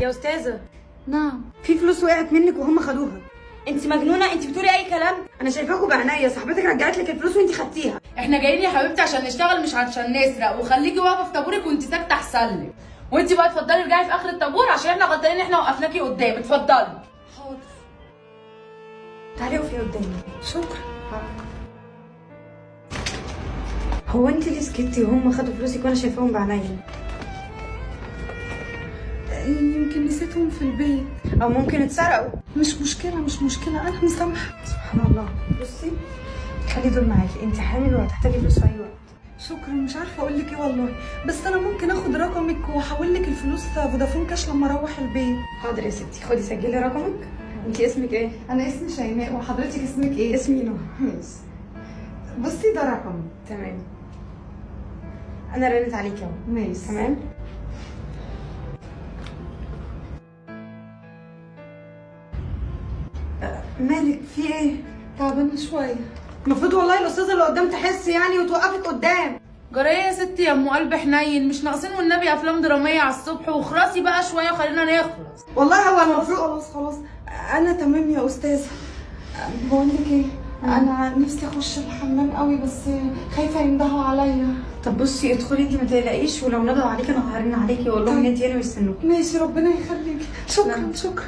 يا استاذه. نعم. في فلوس وقعت منك وهم خدوها. انت مجنونه؟ انت بتقولي اي كلام؟ انا شايفاكوا بعناية، صاحبتك رجعت لك الفلوس وانت خدتيها. احنا جايين يا حبيبتي عشان نشتغل مش عشان نسرق، وخليكي واقفه في طابورك وانت ساكته احسن لك. وانت بقى اتفضلي ارجعي في اخر الطابور عشان احنا غلطانين ان احنا وقفناكي قدام. اتفضلي. حاضر. تعالي وقفي قدامي. شكرا. هو انت ليه سكتي وهم خدوا فلوسك وانا شايفاهم بعناية؟ يمكن نسيتهم في البيت، او ممكن اتسرقوا. مش مشكله انا مسامحه. سبحان الله. بصي خلي دول معاكي، انت حامل وهتحتاجي فلوس في اي وقت. شكرا. مش عارفه اقول لك ايه والله، بس انا ممكن اخد رقمك واحول لك الفلوس فودافون كاش لما اروح البيت. حاضر يا ستي، خدي سجلي رقمك. انت اسمك ايه؟ انا اسمي شيماء، وحضرتك اسمك ايه؟ اسمي نهى. ماشي. بصي ده رقمي. تمام. انا رنت عليكي اهو. ماشي. تمام. مالك في ايه؟ تعبانه شويه. المفروض والله الاستاذه اللي قدام تحس يعني وتوقفك قدام. جرايه يا ستي يا ام قلب حنين، مش ناقصين والنبي افلام دراميه على الصبح، واخرسي بقى شويه وخلينا نخلص. والله هو المفروض. خلاص انا تمام يا استاذه. بقول لك ايه، انا نفسي اخش الحمام قوي بس خايفه يندهوا عليا. طب بصي ادخلي انت ما تقلقيش، ولو ندوا عليكي انا هرن عليكي واقول لهم ان انت هنا ويستنوكي. ماشي، ربنا يخليكي. شكرا. نعم. شكرا.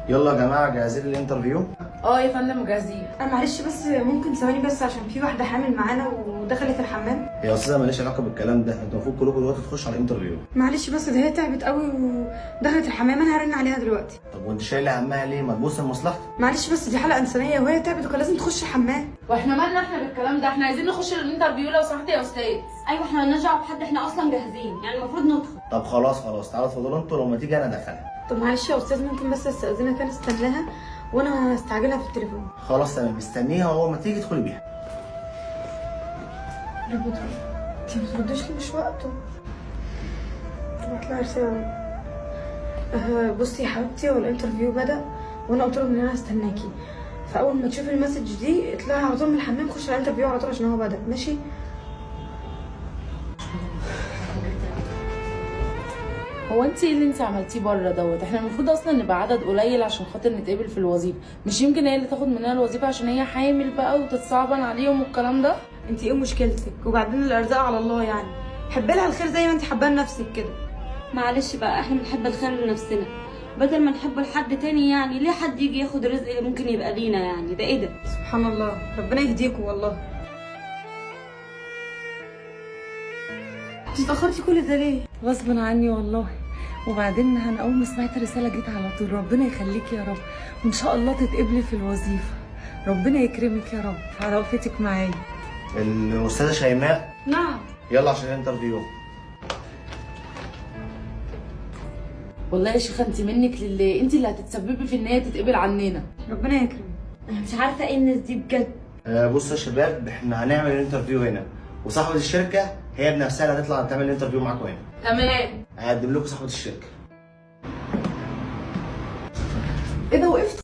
يلا يا جماعه جاهزين للانترفيو؟ اه يا فندم جاهزين. انا معلش بس ممكن ثواني بس عشان في واحده حامل معانا ودخلت الحمام. يا استاذه ماليش علاقه بالكلام ده، انتوا المفروض كلكم دلوقتي تخشوا على الانترفيو. معلش بس ده هي تعبت قوي ودخلت الحمام، انا هرن عليها دلوقتي. طب وانت شايله همها ليه؟ ما تبص لمصلحتك. معلش بس دي حلقه انسانيه وهي تعبت وكان لازم تخش الحمام. واحنا مالنا احنا بالكلام ده؟ احنا عايزين نخش الانترفيو لو سمحتي يا استاذ. ايوه احنا مالناش دعوه بحد، احنا اصلا جاهزين، يعني المفروض ندخل. طب خلاص تعالوا اتفضلوا انتوا، لما تيجي انا ادخلها. طب معلش يا استاذ ممكن بس استاذنك انا استناها وانا هستعجلها في التليفون. خلاص تمام، استنيها واول ما تيجي ادخلي بيها. انت ما بترديش لي؟ مش وقته. هطلع رسالة. بصي يا حبيبتي، هو الانترفيو بدأ وانا قلت لهم ان انا هستناكي، فاول ما تشوفي المسج دي اطلعي على طول من الحمام خشي على الانترفيو على طول عشان هو بدأ. ماشي؟ هو انت ايه اللي انت عملتيه بره دوت؟ احنا المفروض اصلا نبقى عدد قليل عشان خاطر نتقبل في الوظيفه، مش يمكن هي اللي تاخد مننا الوظيفه عشان هي حامل بقى وتتصعبن عليهم والكلام ده. انت ايه مشكلتك؟ وبعدين الارزاق على الله يعني، حبي لها الخير زي ما انت حباه لنفسك كده. معلش بقى، احنا بنحب الخير لنفسنا بدل ما نحبه لحد تاني، يعني ليه حد يجي ياخد الرزق اللي ممكن يبقى لينا؟ يعني ده ايه ده؟ سبحان الله، ربنا يهديكوا والله. انت اتاخرتي كل ده ليه؟ غصب عني والله. وبعدين انا اول ما سمعت الرساله جيت على طول. ربنا يخليكي يا رب، وان شاء الله تتقبلي في الوظيفه. ربنا يكرمك يا رب على وقفتك معايا. الاستاذه شيماء. نعم. يلا عشان الانترفيو. والله يا شيخه انت منك لله، انت اللي هتتسببي في ان هي تتقبل عننا. ربنا يكرمك. انا مش عارفه ايه الناس دي بجد. بصوا يا شباب، احنا هنعمل الانترفيو هنا، وصاحبه الشركه هي بنفسها اللي هتطلع تعمل الانترفيو معاكم هنا. تمام. هقدم لكم صاحبه الشركه. ايه ده؟ وقفت